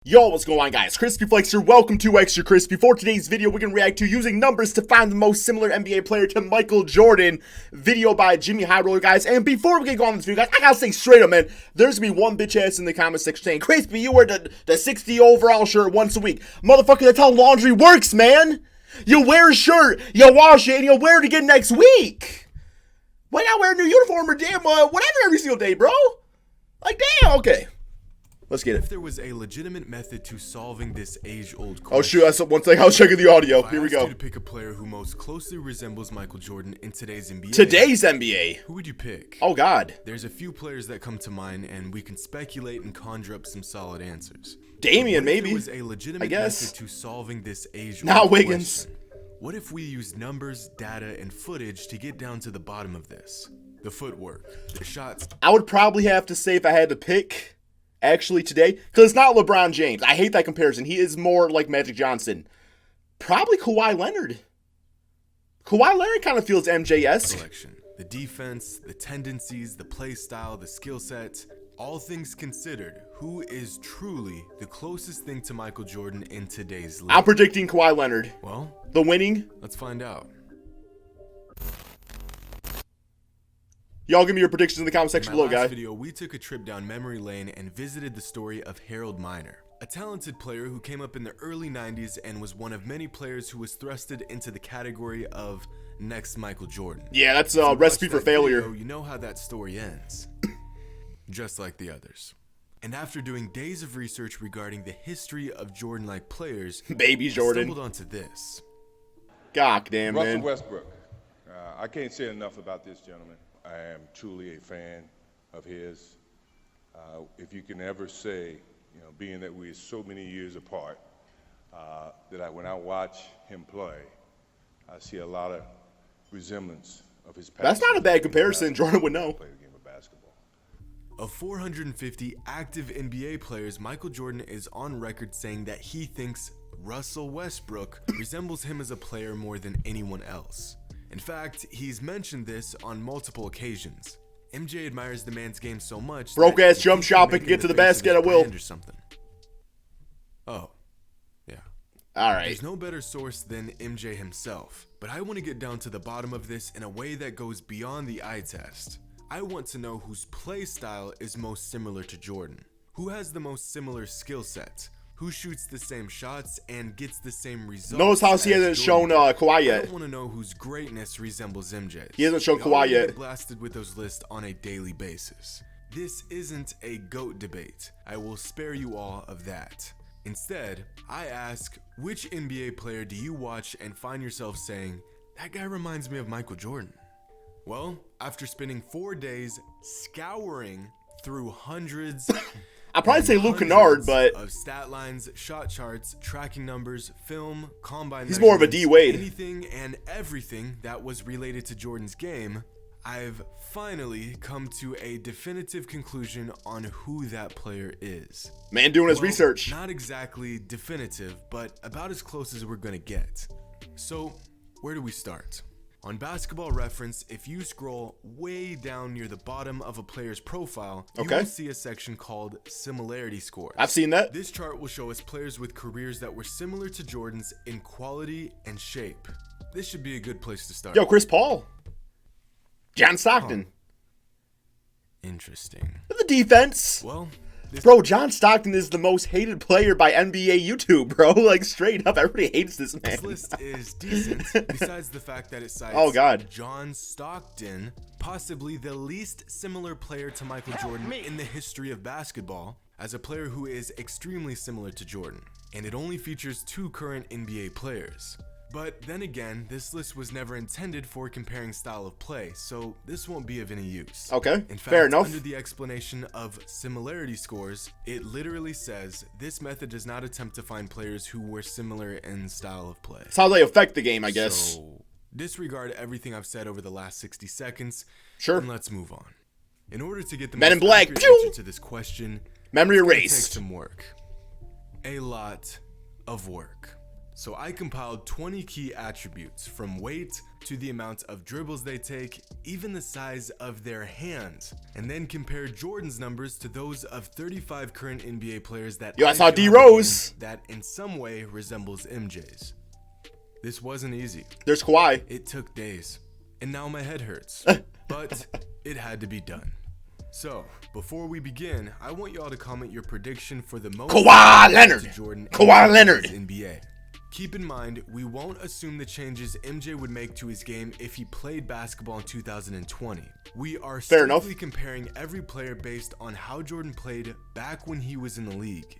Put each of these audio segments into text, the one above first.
Yo, what's going on, guys? Crispy Flakes here. Welcome to Extra Crispy. For today's video, we're going to react to using numbers to find the most similar NBA player to Michael Jordan. Video by Jimmy High Roller, guys. And before we get going on this video, guys, I gotta say straight up, man, there's gonna be one bitch ass in the comment section saying, Crispy, you wear the 60 overall shirt once a week. Motherfucker, that's how laundry works, man. You wear a shirt, you wash it, and you'll wear it again next week. Why not wear a new uniform or damn whatever every single day, bro? Like, damn, okay. Let's get it. If there was a legitimate method to solving this age-old question, oh shoot, that's one thing. I was checking the audio. Here we go. If I asked you to pick a player who most closely resembles Michael Jordan in today's NBA. Today's NBA. Who would you pick? Oh God. There's a few players that come to mind, and we can speculate and conjure up some solid answers. Damian, maybe. There was a legitimate method to solving this age-old Not Wiggins. question. What if we use numbers, data, and footage to get down to the bottom of this? The footwork, the shots. I would probably have to say if I had to pick. Actually, today, because it's not LeBron James. I hate that comparison. He is more like Magic Johnson. Probably Kawhi Leonard. Kawhi Leonard kind of feels MJ-esque. The defense, the tendencies, the play style, the skill set, all things considered, who is truly the closest thing to Michael Jordan in today's league? I'm predicting Kawhi Leonard. Well, the winning. Let's find out. Y'all give me your predictions in the comment section below, guys. In my last video, we took a trip down memory lane and visited the story of Harold Miner, a talented player who came up in the early 90s and was one of many players who was thrusted into the category of next Michael Jordan. Yeah, that's a recipe for failure. Video, you know how that story ends. Just like the others. And after doing days of research regarding the history of Jordan-like players, Baby Jordan, I stumbled onto this. God damn, man. Russell Westbrook. I can't say enough about this gentleman. I am truly a fan of his. If you can ever say, you know, being that we're so many years apart, that when I watch him play, I see a lot of resemblance of his past. That's not a bad comparison. Jordan would know. Play the game of basketball. Of 450 active NBA players, Michael Jordan is on record saying that he thinks Russell Westbrook resembles him as a player more than anyone else. In fact, he's mentioned this on multiple occasions. MJ admires the man's game so much. Broke ass jump shot and get to the basket at will. Or something. Oh, yeah. All right. There's no better source than MJ himself, but I want to get down to the bottom of this in a way that goes beyond the eye test. I want to know whose play style is most similar to Jordan, who has the most similar skill set, who shoots the same shots and gets the same results. Notice how he hasn't shown Kawhi yet. I want to know whose greatness resembles MJ's. He hasn't shown Kawhi yet. Get blasted with those lists on a daily basis. This isn't a GOAT debate. I will spare you all of that. Instead, I ask, which NBA player do you watch and find yourself saying, that guy reminds me of Michael Jordan? Well, after spending 4 days scouring through hundreds I'd probably say Luke Kennard, but of stat lines, shot charts, tracking numbers, film, combine. He's more of a D Wade. Anything and everything that was related to Jordan's game, I've finally come to a definitive conclusion on who that player is. Man doing his research. Not exactly definitive, but about as close as we're gonna get. So, where do we start? On Basketball Reference, if you scroll way down near the bottom of a player's profile, you will see a section called Similarity Scores. I've seen that. This chart will show us players with careers that were similar to Jordan's in quality and shape. This should be a good place to start. Yo, Chris Paul. John Stockton. Interesting. The defense. Well, bro, John Stockton is the most hated player by NBA YouTube, bro. Like, straight up, everybody hates this man. This list is decent, besides the fact that it cites John Stockton, possibly the least similar player to Michael Jordan in the history of basketball, as a player who is extremely similar to Jordan. And it only features 2 current NBA players. But then again, this list was never intended for comparing style of play, so this won't be of any use. Okay, in fact, fair enough. Under the explanation of similarity scores, it literally says, this method does not attempt to find players who were similar in style of play. That's how they affect the game, I guess. So, disregard everything I've said over the last 60 seconds, sure, and let's move on. In order to get the Men in most Black accurate answer to this question, memory it's gonna erased. take some work. A lot of work. So I compiled 20 key attributes, from weight to the amount of dribbles they take, even the size of their hands, and then compared Jordan's numbers to those of 35 current NBA players that I saw D Rose that in some way resembles MJ's. This wasn't easy. There's Kawhi. It took days, and now my head hurts, but it had to be done. So, before we begin, I want y'all to comment your prediction for the most Kawhi Leonard. Jordan Kawhi Leonard. NBA. Keep in mind, we won't assume the changes MJ would make to his game if he played basketball in 2020. We are strictly comparing every player based on how Jordan played back when he was in the league.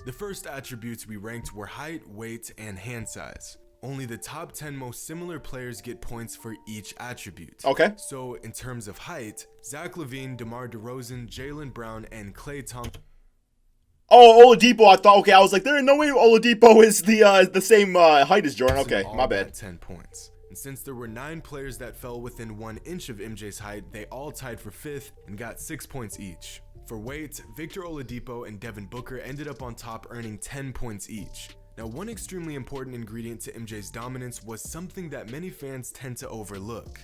The first attributes we ranked were height, weight, and hand size. Only the top 10 most similar players get points for each attribute. Okay. So in terms of height, Zach LaVine, DeMar DeRozan, Jaylen Brown, and Klay Thompson. Oh, Oladipo, I thought, okay, I was like, there ain't no way Oladipo is the same height as Jordan. Okay, my bad. 10 points. And since there were 9 players that fell within 1 inch of MJ's height, they all tied for 5th and got 6 points each. For weight, Victor Oladipo and Devin Booker ended up on top, earning 10 points each. Now, one extremely important ingredient to MJ's dominance was something that many fans tend to overlook: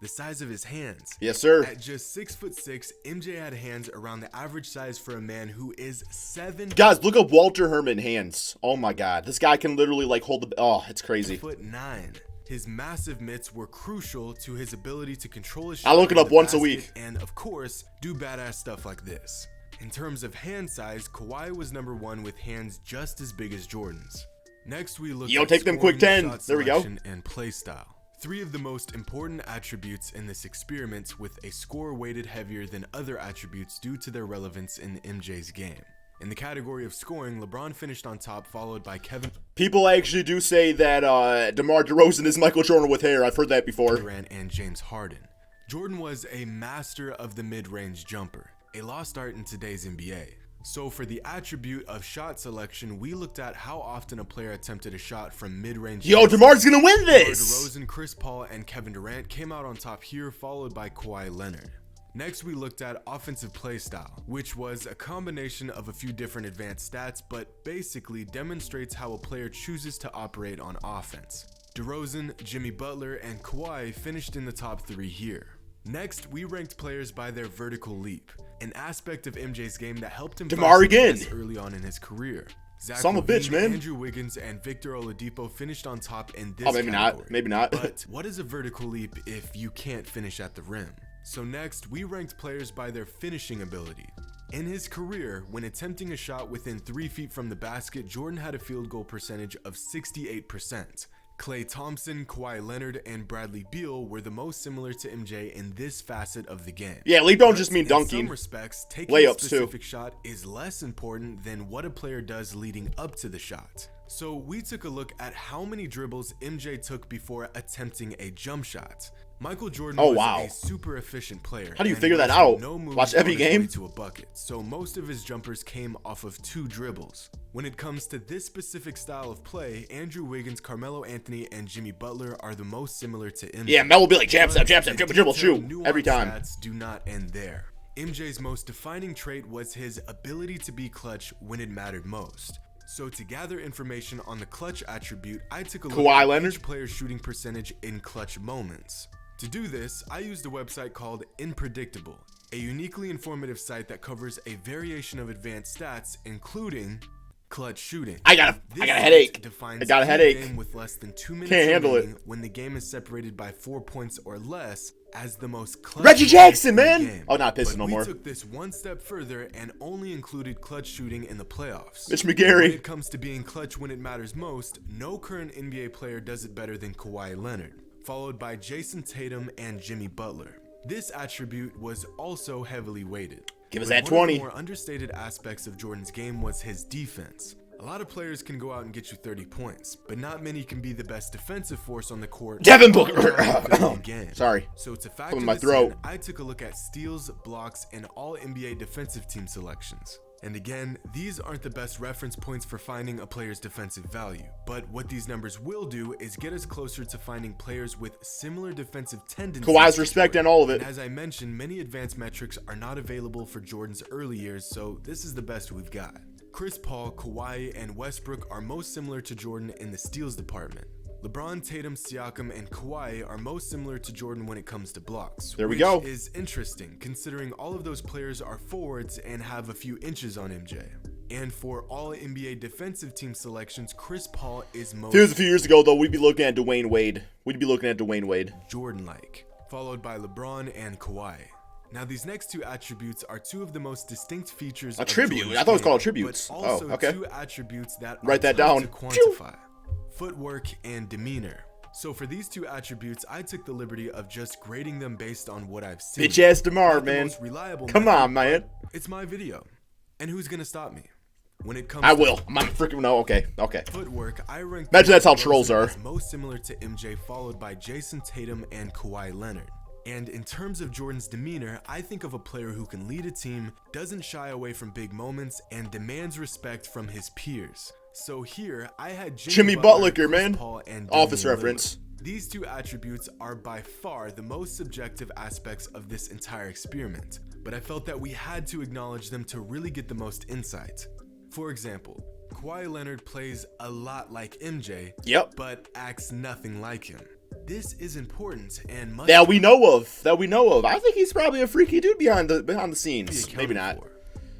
the size of his hands. Yes, sir. At just 6'6", MJ had hands around the average size for a man who is 7. Guys, look up Walter Herman hands. Oh my God, this guy can literally like hold the. Oh, it's crazy. 7'9". His massive mitts were crucial to his ability to control his shot. I look it up once a week. And of course, do badass stuff like this. In terms of hand size, Kawhi was number 1 with hands just as big as Jordan's. Next, we looked at take them quick 10. There we go. And play style. 3 of the most important attributes in this experiment, with a score weighted heavier than other attributes due to their relevance in MJ's game. In the category of scoring, LeBron finished on top, followed by Kevin. People actually do say that DeMar DeRozan is Michael Jordan with hair. I've heard that before. Durant and James Harden. Jordan was a master of the mid-range jumper, a lost art in today's NBA. So for the attribute of shot selection, we looked at how often a player attempted a shot from mid-range. Yo, DeMar's gonna win this! DeRozan, Chris Paul, and Kevin Durant came out on top here, followed by Kawhi Leonard. Next, we looked at offensive play style, which was a combination of a few different advanced stats, but basically demonstrates how a player chooses to operate on offense. DeRozan, Jimmy Butler, and Kawhi finished in the top 3 here. Next, we ranked players by their vertical leap, an aspect of MJ's game that helped him DeMar again early on in his career. Zach Son of a bitch, man. Andrew Wiggins and Victor Oladipo finished on top in this maybe category. Maybe not. But what is a vertical leap if you can't finish at the rim? So next, we ranked players by their finishing ability. In his career, when attempting a shot within 3 feet from the basket, Jordan had a field goal percentage of 68%. Klay Thompson, Kawhi Leonard, and Bradley Beal were the most similar to MJ in this facet of the game. Yeah, leap don't just mean dunking. In some respects, taking layups a specific shot is less important than what a player does leading up to the shot. So we took a look at how many dribbles MJ took before attempting a jump shot. Michael Jordan was a super efficient player. How do you figure that out? Watch every game? To a bucket, so most of his jumpers came off of 2 dribbles. When it comes to this specific style of play, Andrew Wiggins, Carmelo Anthony, and Jimmy Butler are the most similar to MJ. Yeah, Mel will be like, jab step, dribble, shoot, every time. Stats do not end there. MJ's most defining trait was his ability to be clutch when it mattered most. So to gather information on the clutch attribute, I took a look at each player's shooting percentage in clutch moments. To do this, I used a website called Unpredictable, a uniquely informative site that covers a variation of advanced stats, including clutch shooting. I got a headache. I got a headache. Game with less than 2 minutes Can't handle it. When the game is separated by 4 points or less, as the most clutch. Reggie Jackson, man. Oh, not pissing no more. We took this one step further and only included clutch shooting in the playoffs. Mitch McGarry. When it comes to being clutch when it matters most, no current NBA player does it better than Kawhi Leonard, followed by Jason Tatum and Jimmy Butler. This attribute was also heavily weighted. Give us that 20. One of the more understated aspects of Jordan's game was his defense. A lot of players can go out and get you 30 points, but not many can be the best defensive force on the court. Devin Booker! Sorry. So to factor my this throat. in, I took a look at steals, blocks, and all NBA defensive team selections. And again, these aren't the best reference points for finding a player's defensive value, but what these numbers will do is get us closer to finding players with similar defensive tendencies. Kawhi's respect and all of it. And as I mentioned, many advanced metrics are not available for Jordan's early years, so this is the best we've got. Chris Paul, Kawhi, and Westbrook are most similar to Jordan in the steals department. LeBron, Tatum, Siakam, and Kawhi are most similar to Jordan when it comes to blocks. There we go. Which is interesting, considering all of those players are forwards and have a few inches on MJ. And for all NBA defensive team selections, Chris Paul is most... If it was a few years ago, though, we'd be looking at Dwayne Wade. Jordan-like, followed by LeBron and Kawhi. Now, these next two attributes are two of the most distinct features of Jordan's I thought it was called attributes. But also oh, okay. two attributes that Write that tough down. to quantify. Footwork and demeanor. So for these two attributes, I took the liberty of just grading them based on what I've seen. Bitch ass DeMar, man. Come on, man. It's my video. And who's gonna stop me? When it comes I will. I'm freaking no. Okay. Footwork, I ranked Imagine that's how trolls are. Most similar to MJ, followed by Jason Tatum and Kawhi Leonard. And in terms of Jordan's demeanor, I think of a player who can lead a team, doesn't shy away from big moments, and demands respect from his peers. So here, I had Jimmy Butler, man. Paul, and Office Damian reference. Lillard. These two attributes are by far the most subjective aspects of this entire experiment, but I felt that we had to acknowledge them to really get the most insight. For example, Kawhi Leonard plays a lot like MJ, but acts nothing like him. This is important and must that we know of. I think he's probably a freaky dude behind the scenes. Maybe not.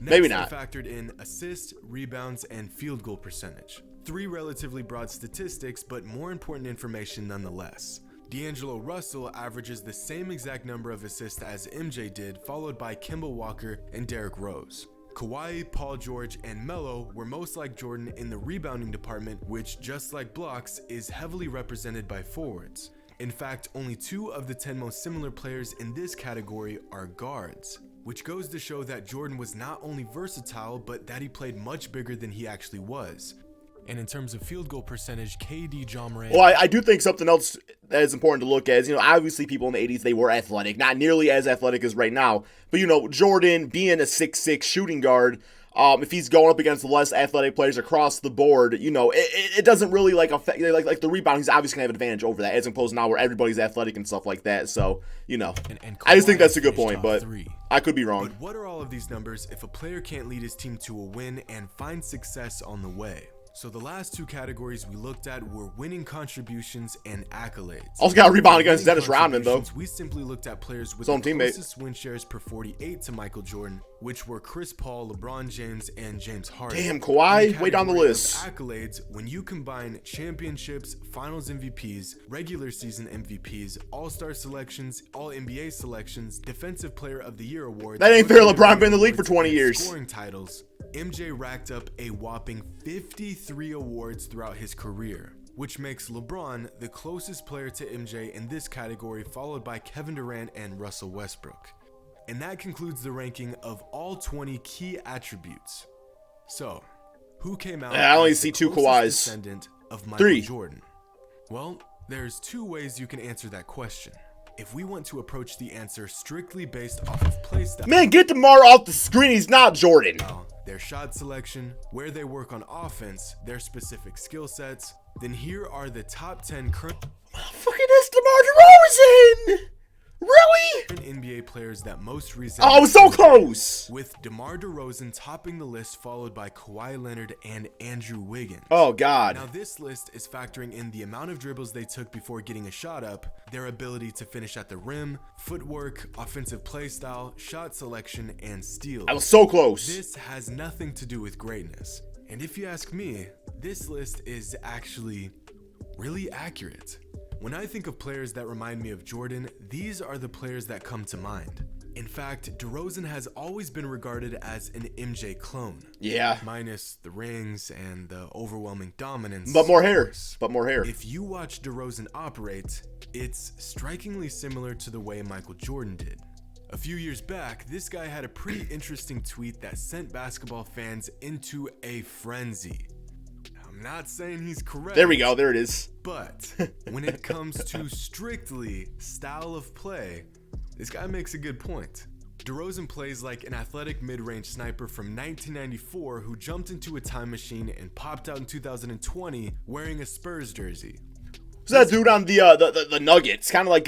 Next, Maybe not. I factored in assists, rebounds, and field goal percentage. Three relatively broad statistics, but more important information nonetheless. D'Angelo Russell averages the same exact number of assists as MJ did, followed by Kemba Walker and Derrick Rose. Kawhi, Paul George, and Melo were most like Jordan in the rebounding department, which, just like blocks, is heavily represented by forwards. In fact, only 2 of the 10 most similar players in this category are guards, which goes to show that Jordan was not only versatile, but that he played much bigger than he actually was. And in terms of field goal percentage, KD, Ja Morant... Well, I do think something else that is important to look at is, obviously people in the 80s, they were athletic. Not nearly as athletic as right now. But, Jordan being a 6'6" shooting guard, if he's going up against less athletic players across the board, it doesn't really, affect... Like the rebound, he's obviously going to have an advantage over that, as opposed to now where everybody's athletic and stuff like that. So, I just think that's a good point, but I could be wrong. But what are all of these numbers if a player can't lead his team to a win and find success on the way? So the last two categories we looked at were winning contributions and accolades. Also got a rebound against Dennis Rodman, though. We simply looked at players with the closest win shares per 48 to Michael Jordan, which were Chris Paul, LeBron James, and James Harden. Damn, Kawhi, way down the list. Accolades, when you combine championships, finals MVPs, regular season MVPs, all-star selections, all-NBA selections, defensive player of the year awards. That ain't fair. LeBron been in the league for 20 years. Scoring titles. MJ racked up a whopping 53 awards throughout his career, which makes LeBron the closest player to MJ in this category, followed by Kevin Durant and Russell Westbrook. And that concludes the ranking of all 20 key attributes. So, who came out I only as see the 2 closest Kawhis. descendant of Michael 3. Jordan? Well, there's 2 ways you can answer that question. If we want to approach the answer strictly based off of playstyle, man, get DeMar off the screen. He's not Jordan. Their shot selection, where they work on offense, their specific skill sets, then here are the top 10 current fucking is DeMar DeRozan. Really? NBA players that most resemble. Oh, I was so close. With DeMar DeRozan topping the list, followed by Kawhi Leonard and Andrew Wiggins. Oh, God. Now, this list is factoring in the amount of dribbles they took before getting a shot up, their ability to finish at the rim, footwork, offensive play style, shot selection, and steals. I was so close. This has nothing to do with greatness. And if you ask me, this list is actually really accurate. When I think of players that remind me of Jordan, these are the players that come to mind. In fact, DeRozan has always been regarded as an MJ clone. Yeah. Minus the rings and the overwhelming dominance. But more hair. If you watch DeRozan operate, it's strikingly similar to the way Michael Jordan did. A few years back, this guy had a pretty interesting tweet that sent basketball fans into a frenzy. I'm not saying he's correct. There we go. There it is. But when it comes to strictly style of play, this guy makes a good point. DeRozan plays like an athletic mid-range sniper from 1994 who jumped into a time machine and popped out in 2020 wearing a Spurs jersey. Who's that dude on the Nuggets? Kind of like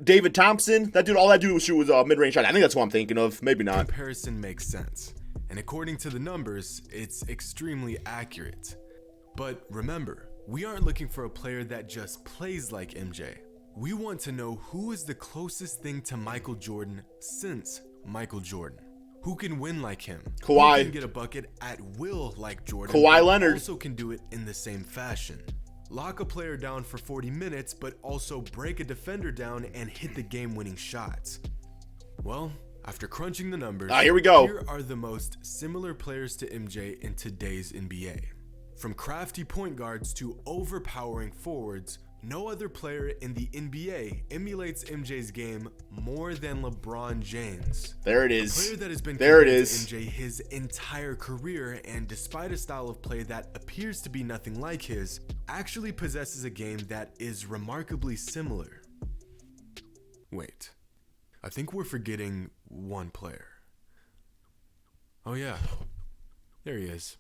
David Thompson. That dude, all that dude was shoot was mid-range shot. I think that's what I'm thinking of. Maybe not. Comparison makes sense. And according to the numbers, it's extremely accurate. But remember, we aren't looking for a player that just plays like MJ. We want to know who is the closest thing to Michael Jordan since Michael Jordan. Who can win like him? Kawhi. Who can get a bucket at will like Jordan? Kawhi Leonard. Also can do it in the same fashion. Lock a player down for 40 minutes, but also break a defender down and hit the game-winning shots. Well, after crunching the numbers, here we go. Here are the most similar players to MJ in today's NBA. From crafty point guards to overpowering forwards, no other player in the NBA emulates MJ's game more than LeBron James. There it is. A player that has been there it compared is. to MJ his entire career, and despite a style of play that appears to be nothing like his, actually possesses a game that is remarkably similar. Wait, I think we're forgetting one player. Oh yeah, there he is.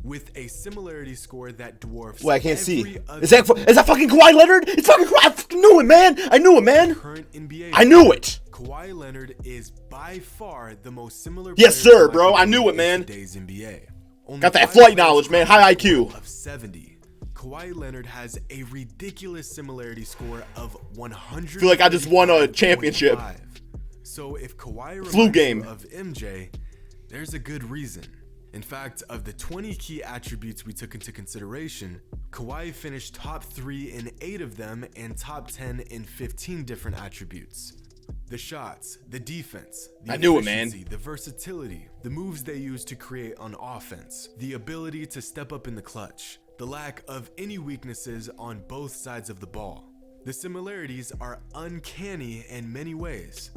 With a similarity score that dwarfs. Well, I can't see. Is that fucking Kawhi Leonard? It's fucking Kawhi. I fucking knew it, man. I knew it, man. Current NBA. I knew it. Kawhi Leonard is by far the most similar. Yes, sir, bro. I knew it, man. Today's NBA. Got that flight knowledge, man. High IQ. Of 70. Kawhi Leonard has a ridiculous similarity score of 100. I feel like I just won a championship. So if Kawhi flu game of MJ, there's a good reason. In fact, of the 20 key attributes we took into consideration, Kawhi finished top 3 in 8 of them and top 10 in 15 different attributes. The shots, the defense, the efficiency, the versatility, the moves they use to create on offense, the ability to step up in the clutch, the lack of any weaknesses on both sides of the ball. The similarities are uncanny in many ways.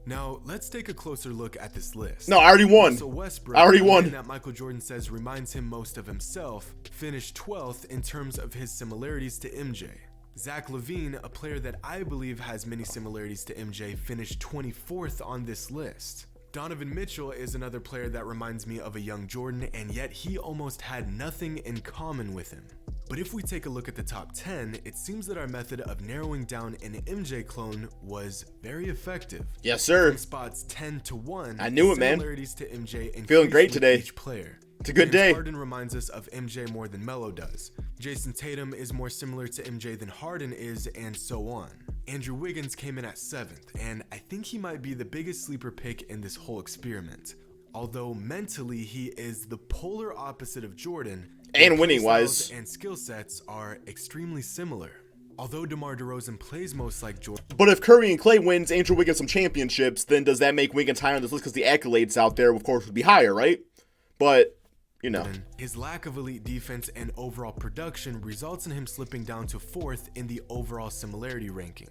Now, let's take a closer look at this list. No, I already won. So Westbrook, I already won. that Michael Jordan says reminds him most of himself, finished 12th in terms of his similarities to MJ. Zach LaVine, a player that I believe has many similarities to MJ, finished 24th on this list. Donovan Mitchell is another player that reminds me of a young Jordan, and yet he almost had nothing in common with him. But if we take a look at the top 10, it seems that our method of narrowing down an MJ clone was very effective. Yes, sir. From spots 10 to 1, I knew it, man. similarities to MJ feeling great today. Each player. It's a good day. James Harden reminds us of MJ more than Melo does. Jason Tatum is more similar to MJ than Harden is, and so on. Andrew Wiggins came in at 7th, and I think he might be the biggest sleeper pick in this whole experiment. Although mentally he is the polar opposite of Jordan, and winning wise, and skill sets are extremely similar. Although DeMar DeRozan plays most like Jordan. But if Curry and Clay wins Andrew Wiggins some championships, then does that make Wiggins higher on this list? Because the accolades out there, of course, would be higher, right? But, you know. His lack of elite defense and overall production results in him slipping down to 4th in the overall similarity ranking.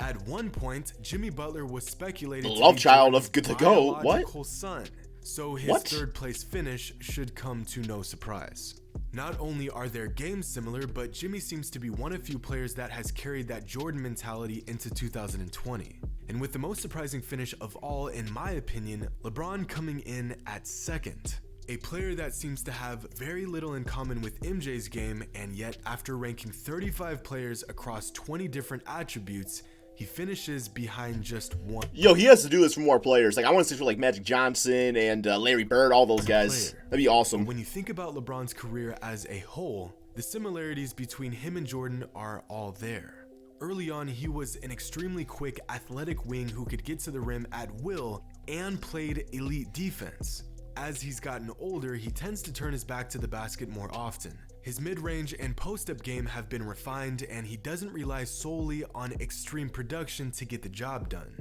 At one point, Jimmy Butler was speculated the to love be child Jordan's of good to go. biological What? son, so his third place finish should come to no surprise. Not only are their games similar, but Jimmy seems to be one of few players that has carried that Jordan mentality into 2020. And with the most surprising finish of all, in my opinion, LeBron coming in at 2nd. A player that seems to have very little in common with MJ's game, and yet after ranking 35 players across 20 different attributes, he finishes behind just one. Yo, he has to do this for more players. Like, I want to see for like Magic Johnson and Larry Bird, all those guys. That'd be awesome. When you think about LeBron's career as a whole, the similarities between him and Jordan are all there. Early on, he was an extremely quick, athletic wing who could get to the rim at will and played elite defense. As he's gotten older, he tends to turn his back to the basket more often. His mid-range and post-up game have been refined, and he doesn't rely solely on extreme production to get the job done.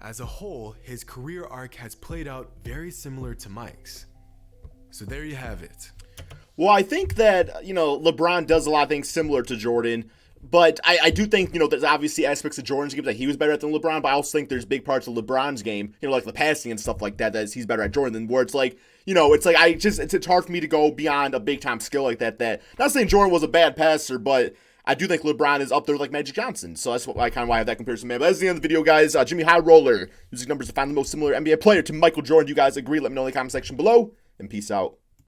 As a whole, his career arc has played out very similar to Mike's. So there you have it. Well, I think that, you know, LeBron does a lot of things similar to Jordan, but I do think, you know, there's obviously aspects of Jordan's game that he was better at than LeBron, but I also think there's big parts of LeBron's game, you know, like the passing and stuff like that, that he's better at Jordan than, where it's like, you know, it's like it's hard for me to go beyond a big time skill like that. Not saying Jordan was a bad passer, but I do think LeBron is up there like Magic Johnson. So that's why I have that comparison, man. But that's the end of the video, guys. Jimmy High Roller using numbers to find the most similar NBA player to Michael Jordan. You guys agree? Let me know in the comment section below, and peace out.